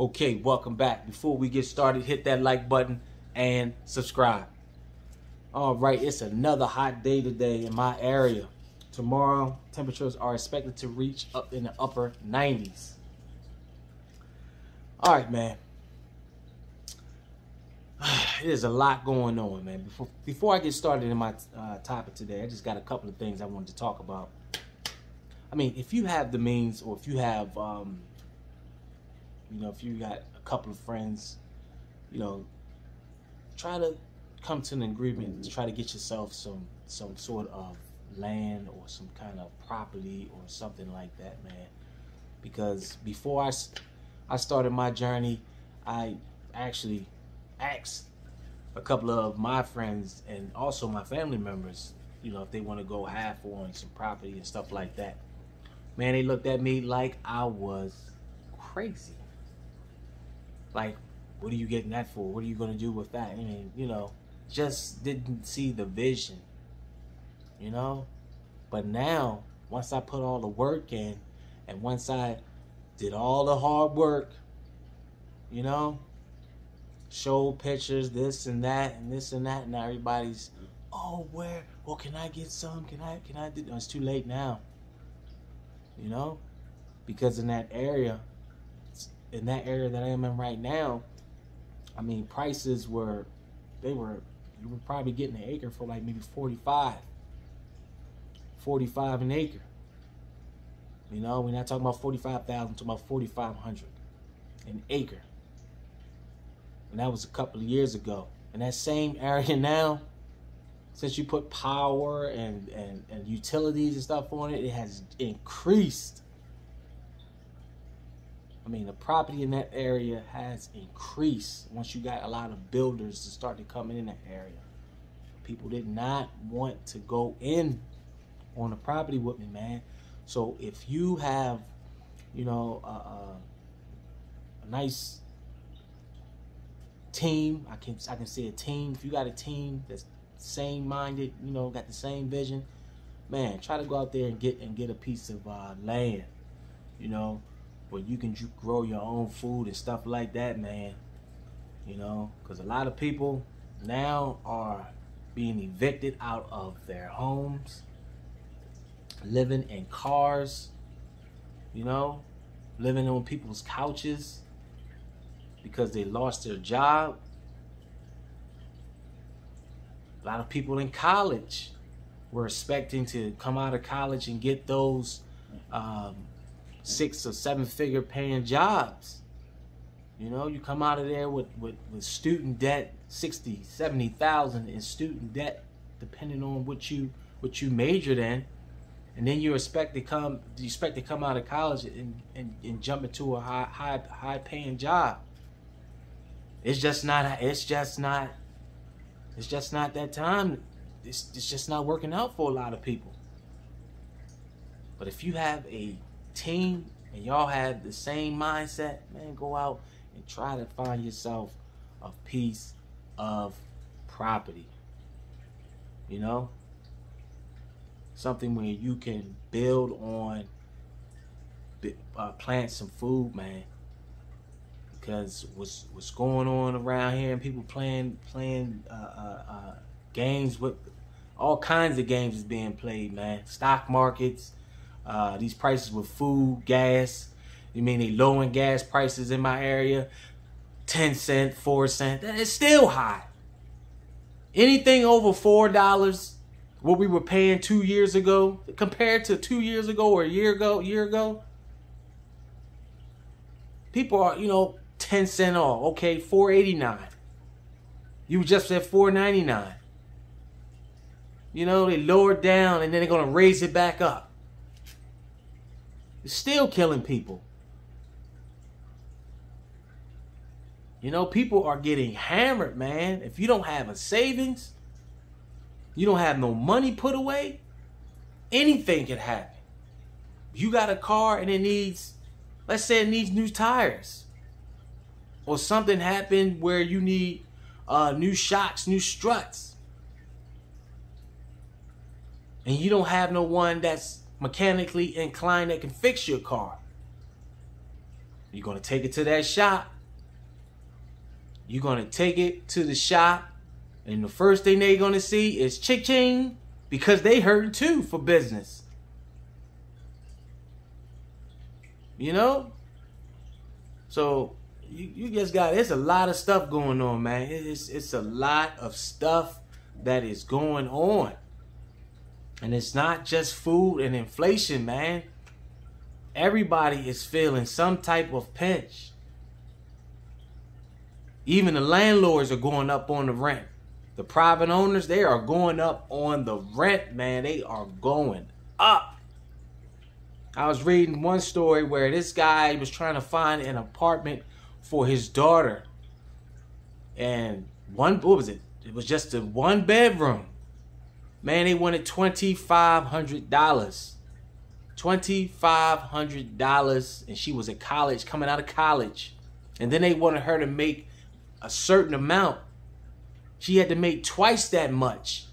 Okay, welcome back. Before we get started, hit that like button and subscribe. All right, it's another hot day today in my area. Tomorrow, temperatures are expected to reach up in the upper 90s. All right, man. There's a lot going on, man. Before I get started in my topic today, I just got a couple of things I wanted to talk about. I mean, if you have the means, or if you have, if you got a couple of friends, try to come to an agreement to try to get yourself some sort of land or some kind of property or something like that, man. Because before I started my journey, I actually asked a couple of my friends and also my family members, if they want to go half on some property and stuff like that. Man, they looked at me like I was crazy. Like, what are you getting that for? What are you going to do with that? I mean, just didn't see the vision, But now, once I put all the work in, and once I did all the hard work, show pictures, this and that, and this and that, and now everybody's, oh, where? Well, can I get some? Can I do? No, it's too late now. Because in that area that I am in right now, I mean, prices you were probably getting an acre for like maybe 45 an acre. We're not talking about 45,000, we're talking about 4,500 an acre. And that was a couple of years ago. In that same area now, since you put power and utilities and stuff on it, it has increased. I mean, the property in that area has increased once you got a lot of builders to start to come in that area. People did not want to go in on the property with me, man. So if you have, a nice team, I can say a team. If you got a team that's same-minded, got the same vision, man, try to go out there and get a piece of land, where you can grow your own food and stuff like that, man. Because a lot of people now are being evicted out of their homes, living in cars, living on people's couches because they lost their job. A lot of people in college were expecting to come out of college and get those 6 or 7 figure paying jobs. You come out of there with student debt, 60, 70,000 in student debt, depending on what you majored in, and then you expect to come out of college and jump into a high paying job. It's just not that time. It's just not working out for a lot of people. But if you have a team and y'all have the same mindset, man, go out and try to find yourself a piece of property. Something where you can build on, plant some food, man. Because what's going on around here, and people playing games with all kinds of games is being played, man. Stock markets, these prices with food, gas. They lowering gas prices in my area, 10 cents, 4 cents. That is still high. Anything over $4, what we were paying 2 years ago, compared to 2 years ago or a year ago, people are, 10 cents off. Okay, $4.89. You just at $4.99. They lower it down and then they're going to raise it back up. It's still killing people. People are getting hammered, man. If you don't have a savings, you don't have no money put away, anything can happen. You got a car and let's say it needs new tires. Or something happened where you need new shocks, new struts. And you don't have no one that's mechanically inclined that can fix your car. You're going to take it to that shop. You're going to take it to the shop. And the first thing they're going to see is cha-ching, because they hurting too for business. You know? So you just got, it's a lot of stuff going on, man. It's a lot of stuff that is going on. And it's not just food and inflation, man. Everybody is feeling some type of pinch. Even the landlords are going up on the rent. The private owners, they are going up on the rent, man. They are going up. I was reading one story where this guy was trying to find an apartment for his daughter. And what was it? It was just a 1-bedroom. Man, they wanted $2,500. $2,500. And she was at college, coming out of college. And then they wanted her to make a certain amount. She had to make twice that much.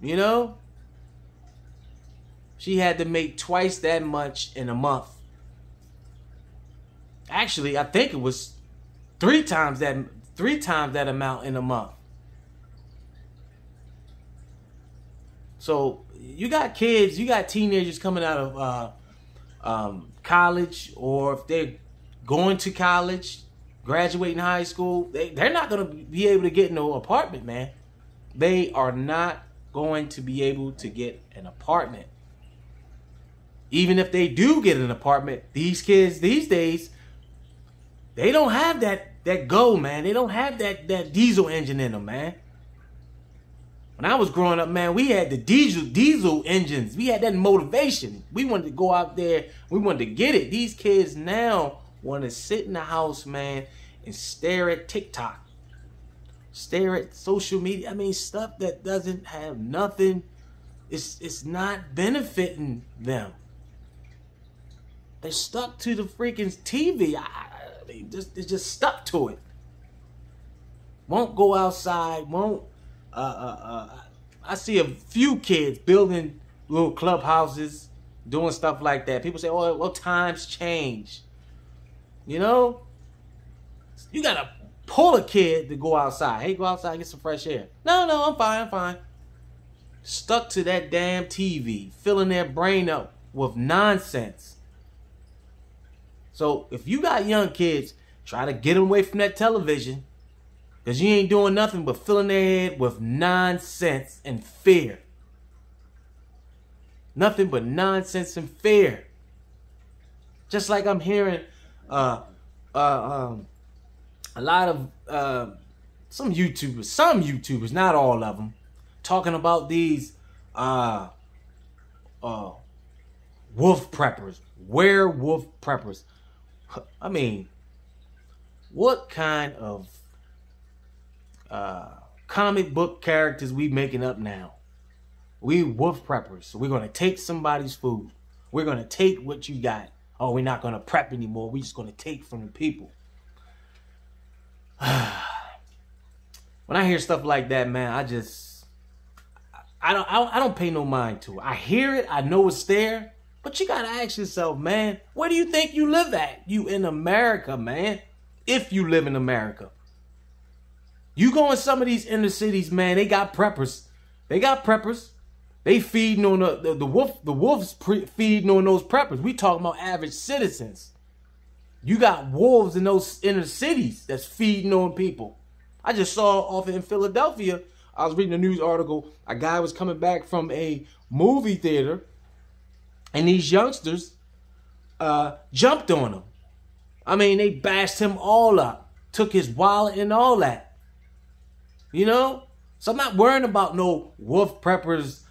You know? She had to make twice that much in a month. Actually, I think it was three times that amount in a month. So you got kids, you got teenagers coming out of college, or if they're going to college, graduating high school, they're not going to be able to get no apartment, man. They are not going to be able to get an apartment. Even if they do get an apartment, these kids these days, they don't have that go, man. They don't have that diesel engine in them, man. When I was growing up, man, we had the diesel engines. We had that motivation. We wanted to go out there. We wanted to get it. These kids now want to sit in the house, man, and stare at TikTok. Stare at social media. I mean, stuff that doesn't have nothing. It's not benefiting them. They're stuck to the freaking TV. They're just stuck to it. Won't go outside. Won't. I see a few kids building little clubhouses, doing stuff like that. People say, "Oh, well, times change." You know, you gotta pull a kid to go outside. Hey, go outside and get some fresh air. No, I'm fine. Stuck to that damn TV, filling their brain up with nonsense. So if you got young kids, try to get them away from that television, because you ain't doing nothing but filling their head with nonsense and fear. Nothing but nonsense and fear. Just like I'm hearing a lot of some YouTubers, not all of them, talking about these wolf preppers, werewolf preppers. I mean, what kind of comic book characters we making up now? We wolf preppers. So we're going to take somebody's food. We're going to take what you got. Oh, we're not going to prep anymore. We're just going to take from the people. When I hear stuff like that, man, I don't pay no mind to it. I hear it. I know it's there. But you got to ask yourself, man, where do you think you live at? You in America, man. If you live in America. You go in some of these inner cities, man, they got preppers. They feeding on the wolves feeding on those preppers. We talking about average citizens. You got wolves in those inner cities that's feeding on people. I just saw off in Philadelphia, I was reading a news article, a guy was coming back from a movie theater, and these youngsters jumped on him. I mean, they bashed him all up, took his wallet and all that. You know? So I'm not worrying about no wolf preppers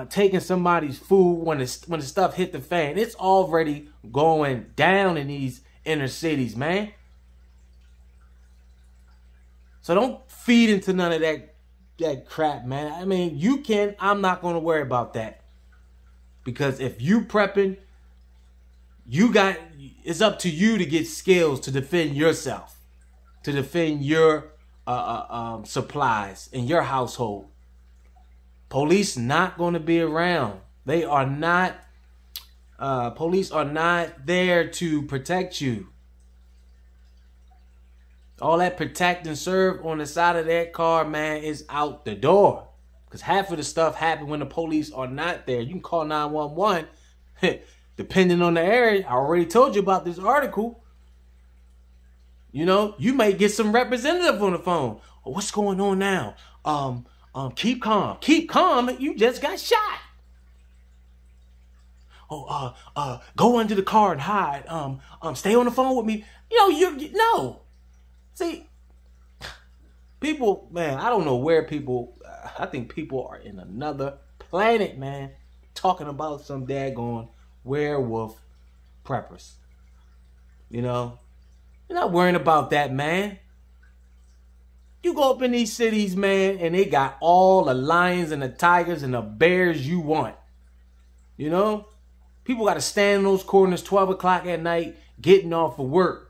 taking somebody's food when the stuff hit the fan. It's already going down in these inner cities, man. So don't feed into none of that crap, man. I mean, you can. I'm not going to worry about that. Because if you prepping, it's up to you to get skills to defend yourself, to defend your supplies in your household. Police not going to be around. They are not Police are not there to protect you. All that protect and serve on the side of that car, man, is out the door. Because half of the stuff happen when the police are not there. You can call 911. Depending on the area, I already told you about this article. You know, you may get some representative on the phone. Oh, what's going on now? Keep calm. Keep calm. You just got shot. Oh, go under the car and hide. Stay on the phone with me. You know, no. See, people, man, I don't know where people, I think people are in another planet, man, talking about some daggone werewolf preppers. You know, you're not worrying about that, man. You go up in these cities, man, and they got all the lions and the tigers and the bears you want. You know, people got to stand in those corners 12 o'clock at night getting off of work.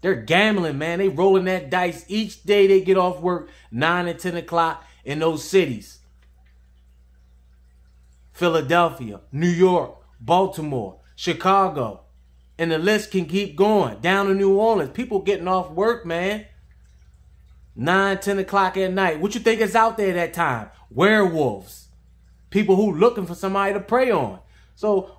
They're gambling, man. They rolling that dice each day they get off work, 9 and 10 o'clock in those cities. Philadelphia, New York, Baltimore, Chicago. And the list can keep going. Down to New Orleans. People getting off work, man. 9, 10 o'clock at night. What you think is out there that time? Werewolves. People who looking for somebody to prey on. So,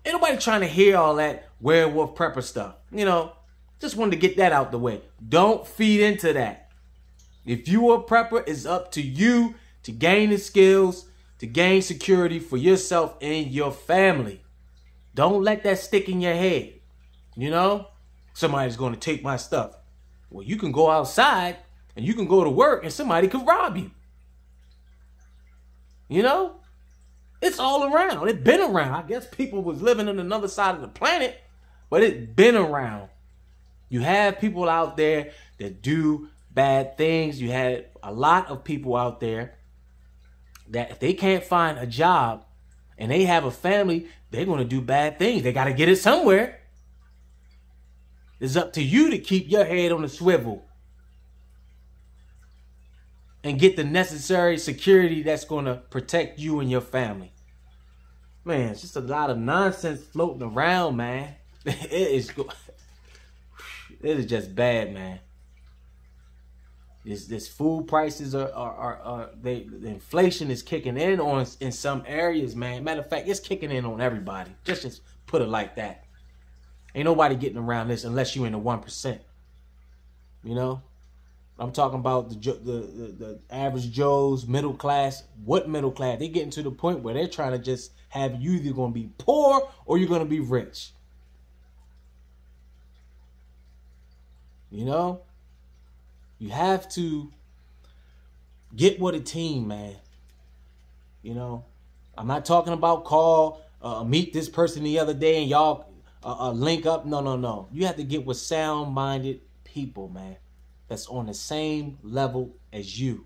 ain't nobody trying to hear all that werewolf prepper stuff. You know, just wanted to get that out the way. Don't feed into that. If you are a prepper, it's up to you to gain the skills, to gain security for yourself and your family. Don't let that stick in your head. You know, somebody's going to take my stuff. Well, you can go outside and you can go to work and somebody could rob you. You know, it's all around. It's been around. I guess people was living on another side of the planet, but it's been around. You have people out there that do bad things. You had a lot of people out there that if they can't find a job and they have a family, they're going to do bad things. They got to get it somewhere. It's up to you to keep your head on the swivel and get the necessary security that's going to protect you and your family. Man, it's just a lot of nonsense floating around, man. It is just bad, man. This food prices the inflation is kicking in some areas, man. Matter of fact, it's kicking in on everybody. Just put it like that. Ain't nobody getting around this unless you in the 1%. You know, I'm talking about the average Joes, middle class. What middle class? They getting to the point where they're trying to just have you either going to be poor or you're going to be rich. You know, you have to get with a team, man. You know, I'm not talking about meet this person the other day and y'all link up. No. You have to get with sound-minded people, man, that's on the same level as you.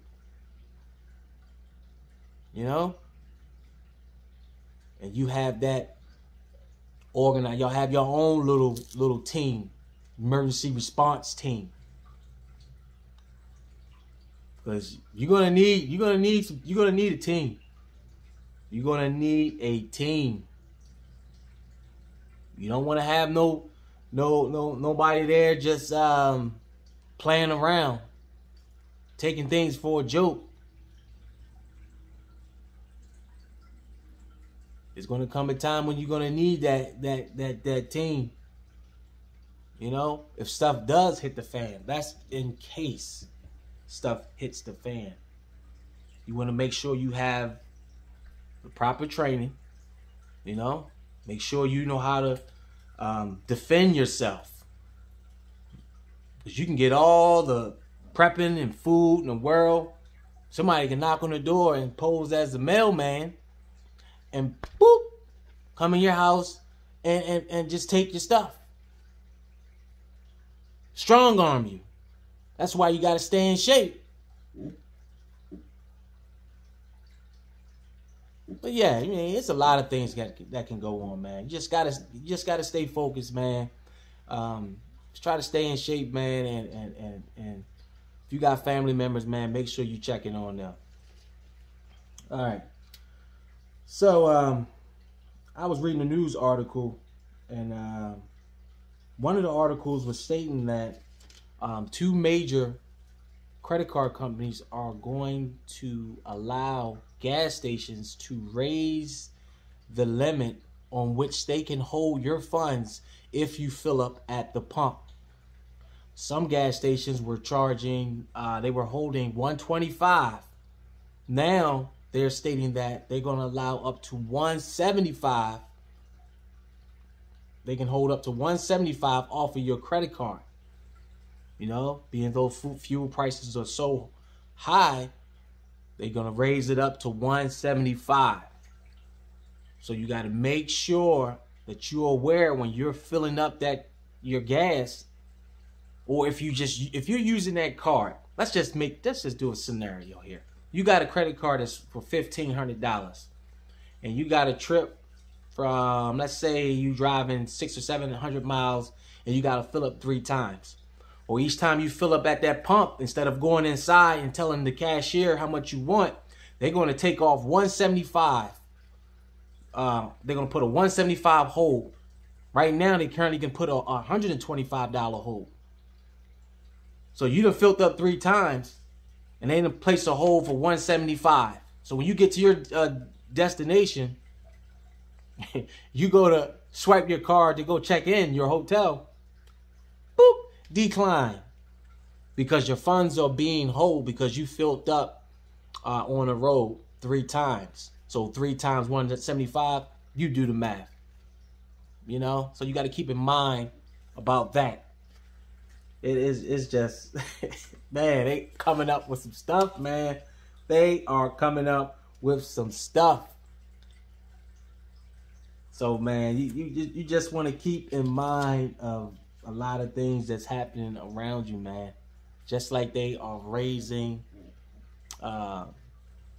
You know? And you have that organized. Y'all have your own little team. Emergency response team, because you're gonna need a team. You're gonna need a team. You don't want to have nobody there just playing around, taking things for a joke. It's gonna come a time when you're gonna need that team. You know, if stuff does hit the fan, that's in case stuff hits the fan. You want to make sure you have the proper training, you know, make sure you know how to defend yourself. Because you can get all the prepping and food in the world. Somebody can knock on the door and pose as the mailman and boop, come in your house and just take your stuff. Strong arm you. That's why you got to stay in shape. But yeah, I mean, it's a lot of things that can go on, man. You just gotta stay focused, man. Just try to stay in shape, man. And if you got family members, man, make sure you checking on them. All right. So I was reading a news article, and one of the articles was stating that two major credit card companies are going to allow gas stations to raise the limit on which they can hold your funds if you fill up at the pump. Some gas stations were charging, they were holding 125. Now they're stating that they're going to allow up to 175. They can hold up to 175 off of your credit card. You know, being those fuel prices are so high, they're going to raise it up to 175. So you got to make sure that you're aware when you're filling up your gas, or if you're using that card. Let's just do a scenario here. You got a credit card that's for $1,500, and you got a trip from, let's say you driving 600 or 700 miles, and you got to fill up 3 times. Or each time you fill up at that pump, instead of going inside and telling the cashier how much you want, they're going to take off 175. They're going to put a 175 hold. Right now, they currently can put a $125 hold. So you done filled up 3 times, and they done place a hold for 175. So when you get to your destination, you go to swipe your card to go check in your hotel. Boop, decline. Because your funds are being hold because you filled up on the road 3 times. So 3 times 175, you do the math. You know, so you got to keep in mind about that. It's just, man, they coming up with some stuff, man. They are coming up with some stuff. So, man, you just want to keep in mind of a lot of things that's happening around you, man. Just like they are raising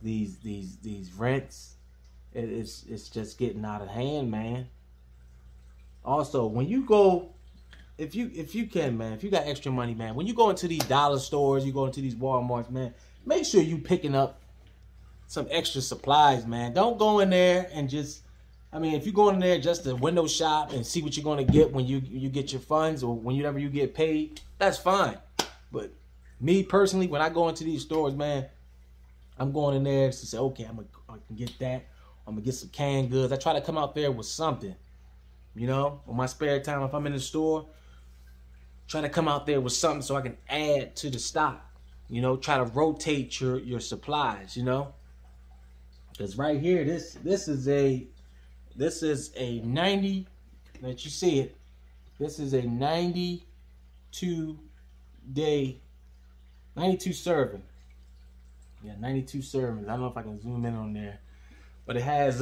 these rents, it's just getting out of hand, man. Also, when you go, if you can, man, if you got extra money, man, when you go into these dollar stores, you go into these Walmarts, man, make sure you picking up some extra supplies, man. Don't go in there and just, I mean, if you go in there just to window shop and see what you're going to get when you get your funds or whenever you get paid, that's fine. But me personally, when I go into these stores, man, I'm going in there to say, okay, I can get that. I'm going to get some canned goods. I try to come out there with something, you know, on my spare time. If I'm in the store, try to come out there with something so I can add to the stock, you know, try to rotate your supplies, you know, because right here, this is a 90, let you see it. This is a 92 serving. Yeah, 92 servings. I don't know if I can zoom in on there, but it has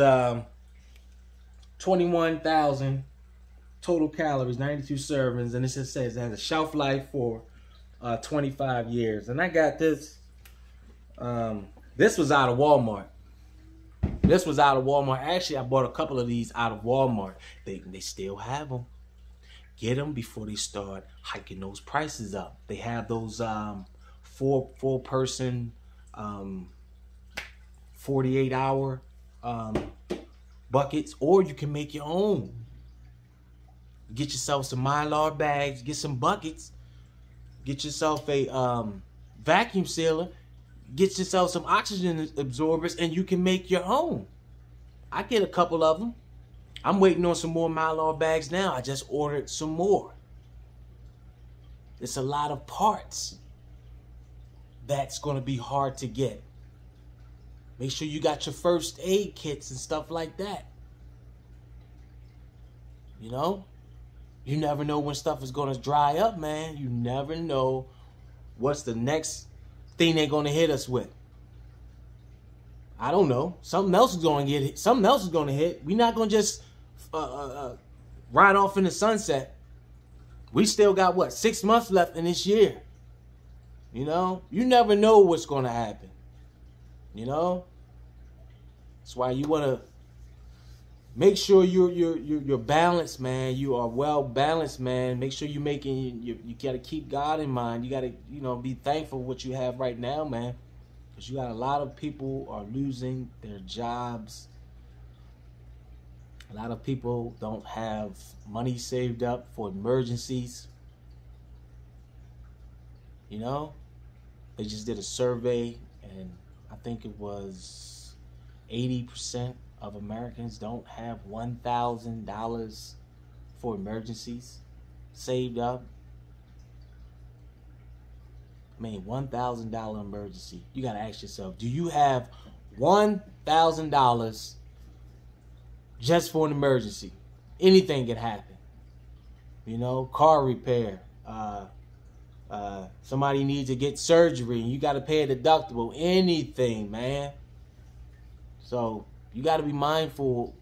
21,000 total calories, 92 servings, and it just says it has a shelf life for 25 years. And I got this. This was out of Walmart. This was out of Walmart. Actually, I bought a couple of these out of Walmart. They still have them. Get them before they start hiking those prices up. They have those four person 48-hour buckets, or you can make your own. Get yourself some Mylar bags, get some buckets, get yourself a vacuum sealer, get yourself some oxygen absorbers, and you can make your own. I get a couple of them. I'm waiting on some more Mylar bags now. I just ordered some more. It's a lot of parts that's going to be hard to get. Make sure you got your first aid kits and stuff like that. You know? You never know when stuff is going to dry up, man. You never know what's the next thing they're going to hit us with. I don't know. Something else is going to get hit. Something else is going to hit. We're not going to just ride off in the sunset. We still got, what, 6 months left in this year. You know? You never know what's going to happen. You know? That's why you want to make sure you're balanced, man. You are well balanced, man. Make sure you're making, you got to keep God in mind. You got to, you know, be thankful for what you have right now, man. Because you got a lot of people are losing their jobs. A lot of people don't have money saved up for emergencies. You know, they just did a survey, and I think it was 80% of Americans don't have $1,000 for emergencies saved up. I mean, $1,000 emergency. You got to ask yourself, do you have $1,000 just for an emergency? Anything can happen. You know, car repair. Somebody needs to get surgery and you got to pay a deductible. Anything, man. So you got to be mindful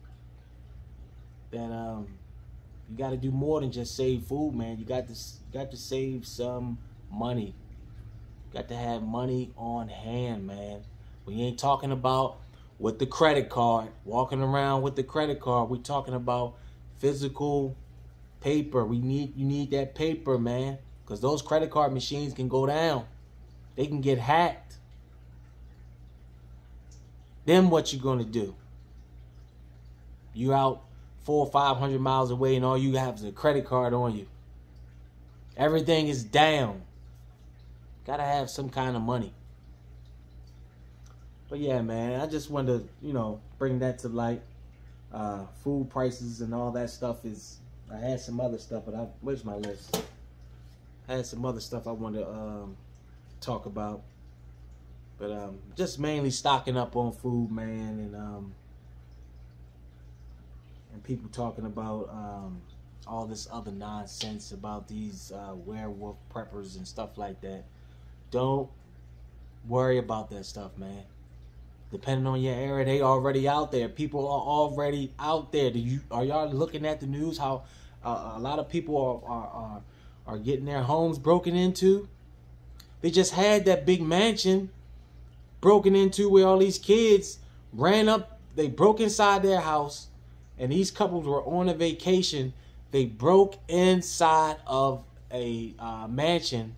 that you got to do more than just save food, man. You got to save some money. You got to have money on hand, man. We ain't talking about with the credit card, walking around with the credit card. We're talking about physical paper. You need that paper, man, because those credit card machines can go down. They can get hacked. Then what you gonna do? You out 400 or 500 miles away and all you have is a credit card on you. Everything is down. Gotta have some kind of money. But yeah, man, I just wanted to, you know, bring that to light. Food prices and all that stuff is, I had some other stuff, but where's my list? I had some other stuff I wanted to talk about. But just mainly stocking up on food, man, and people talking about all this other nonsense about these werewolf preppers and stuff like that. Don't worry about that stuff, man. Depending on your area, they already out there. People are already out there. Are y'all looking at the news? How a lot of people are getting their homes broken into? They just had that big mansion broken into where all these kids ran up. They broke inside their house, and these couples were on a vacation. They broke inside of a mansion,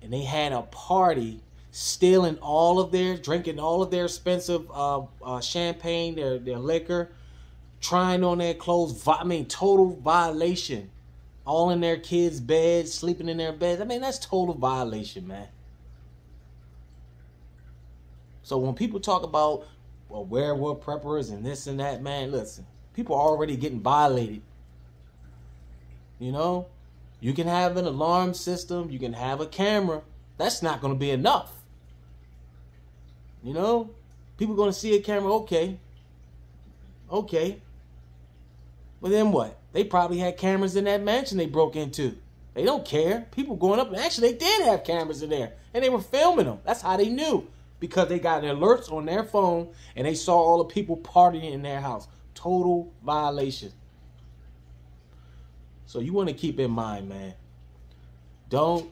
and they had a party, stealing drinking all of their expensive champagne, their liquor, trying on their clothes. I mean, total violation. All in their kids' beds, sleeping in their beds. I mean, that's total violation, man. So when people talk about werewolf preppers and this and that, man, listen, people are already getting violated. You know, you can have an alarm system, you can have a camera. That's not going to be enough. You know, people are going to see a camera, okay. But then what? They probably had cameras in that mansion they broke into. They don't care. People going up, and actually they did have cameras in there, and they were filming them. That's how they knew, because they got alerts on their phone, and they saw all the people partying in their house. Total violation. So you want to keep in mind, man, don't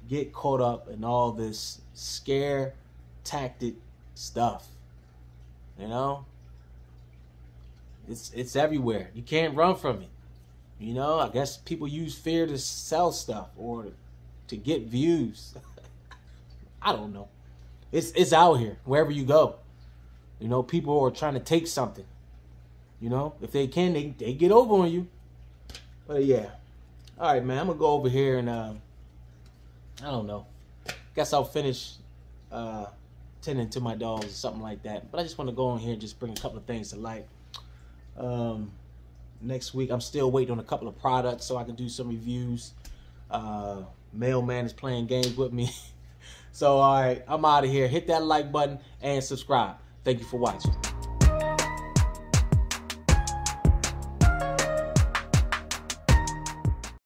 get caught up in all this scare tactic stuff. You know, it's everywhere. You can't run from it. You know, I guess people use fear to sell stuff or to get views. I don't know. It's out here wherever you go. You know, people are trying to take something. You know, if they can, they get over on you. But yeah. All right, man. I'm gonna go over here and I don't know. Guess I'll finish tending to my dogs or something like that. But I just want to go on here and just bring a couple of things to light. Next week, I'm still waiting on a couple of products so I can do some reviews. Mailman is playing games with me. So, all right, I'm out of here. Hit that like button and subscribe. Thank you for watching.